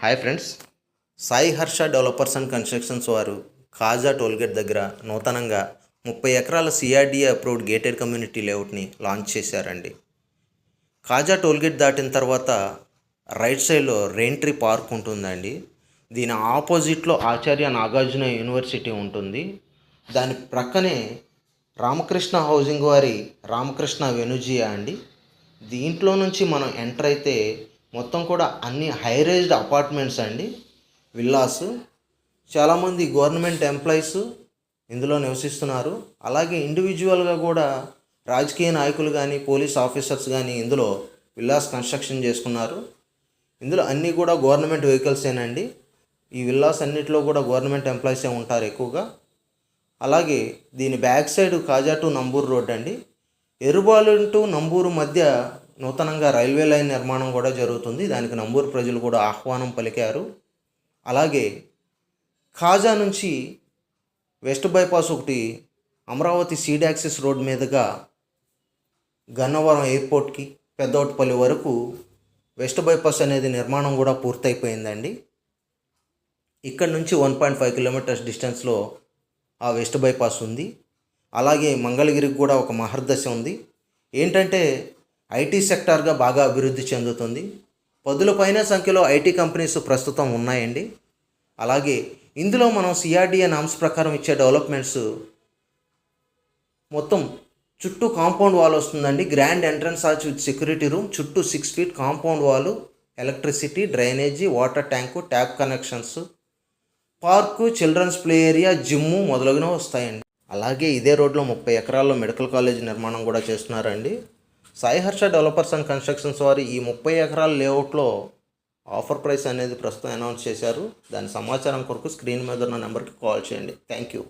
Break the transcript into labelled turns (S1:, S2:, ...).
S1: Hi friends, Sai Harsha developers and constructions వారు Kaja tollgate దగ్గర నూతనంగా 30 ఎకరాల సిఆర్డీఏ అప్రూవ్డ్ గేటెడ్ కమ్యూనిటీ లేఅవుట్ని లాంచ్ చేశారండి. కాజా టోల్గేట్ దాటిన తర్వాత రైట్ సైడ్లో రెయిన్ట్రీ పార్క్ ఉంటుందండి. దీని ఆపోజిట్లో ఆచార్య నాగార్జున యూనివర్సిటీ ఉంటుంది. దాని ప్రక్కనే రామకృష్ణ హౌసింగ్ వారి రామకృష్ణ వెనుజియా అండి. దీంట్లో నుంచి మనం ఎంటర్ అయితే మొత్తం కూడా అన్ని హై రైజ్డ్ అపార్ట్మెంట్స్ అండి, విల్లాస్. చాలామంది గవర్నమెంట్ ఎంప్లాయీస్ ఇందులో నివసిస్తున్నారు. అలాగే ఇండివిజువల్గా కూడా రాజకీయ నాయకులు కానీ పోలీస్ ఆఫీసర్స్ కానీ ఇందులో విల్లాస్ కన్స్ట్రక్షన్ చేసుకున్నారు. ఇందులో అన్నీ కూడా గవర్నమెంట్ వెహికల్సేనండి. ఈ విల్లాస్ అన్నిటిలో కూడా గవర్నమెంట్ ఎంప్లాయీసే ఉంటారు ఎక్కువగా. అలాగే దీని back side Kaza to Namburu road అండి. ఎరుబాలు టు నంబూరు మధ్య నూతనంగా రైల్వే లైన్ నిర్మాణం కూడా జరుగుతుంది. దానికి నంబూరు ప్రజలు కూడా ఆహ్వానం పలికారు. అలాగే కాజా నుంచి వెస్ట్ బైపాస్ ఒకటి అమరావతి సీడ్ యాక్సిస్ రోడ్ మీదుగా గన్నవరం ఎయిర్పోర్ట్కి పెద్దవటిపల్లి వరకు వెస్ట్ బైపాస్ అనేది నిర్మాణం కూడా పూర్తయిపోయిందండి. ఇక్కడ నుంచి 1.5 కిలోమీటర్స్ డిస్టెన్స్లో ఆ వెస్ట్ బైపాస్ ఉంది. అలాగే మంగళగిరికి కూడా ఒక మహర్దశ ఉంది. ఏంటంటే ఐటీ సెక్టార్గా బాగా అభివృద్ధి చెందుతుంది. 10 పైన సంఖ్యలో ఐటీ కంపెనీస్ ప్రస్తుతం ఉన్నాయండి. అలాగే ఇందులో మనం సిఆర్డీఏ నామ్స్ ప్రకారం ఇచ్చే డెవలప్మెంట్స్ మొత్తం చుట్టూ కాంపౌండ్ వాల్ వస్తుందండి. Grand entrance arch with security room, చుట్టూ 6 feet compound wall, electricity, drainage, water tank, tap connections, park, children's play area, gym మొదలగునవి వస్తాయండి. అలాగే ఇదే రోడ్లో 30 ఎకరాల్లో మెడికల్ కాలేజ్ నిర్మాణం కూడా చేస్తున్నారండి. Sai Harsha developers and constructions వారు ఈ 30 ఎకరాల లేఅవుట్లో ఆఫర్ ప్రైస్ అనేది ప్రస్తుతం అనౌన్స్ చేశారు. దాని సమాచారం కొరకు స్క్రీన్ మీద ఉన్న నెంబర్కి కాల్ చేయండి. Thank you.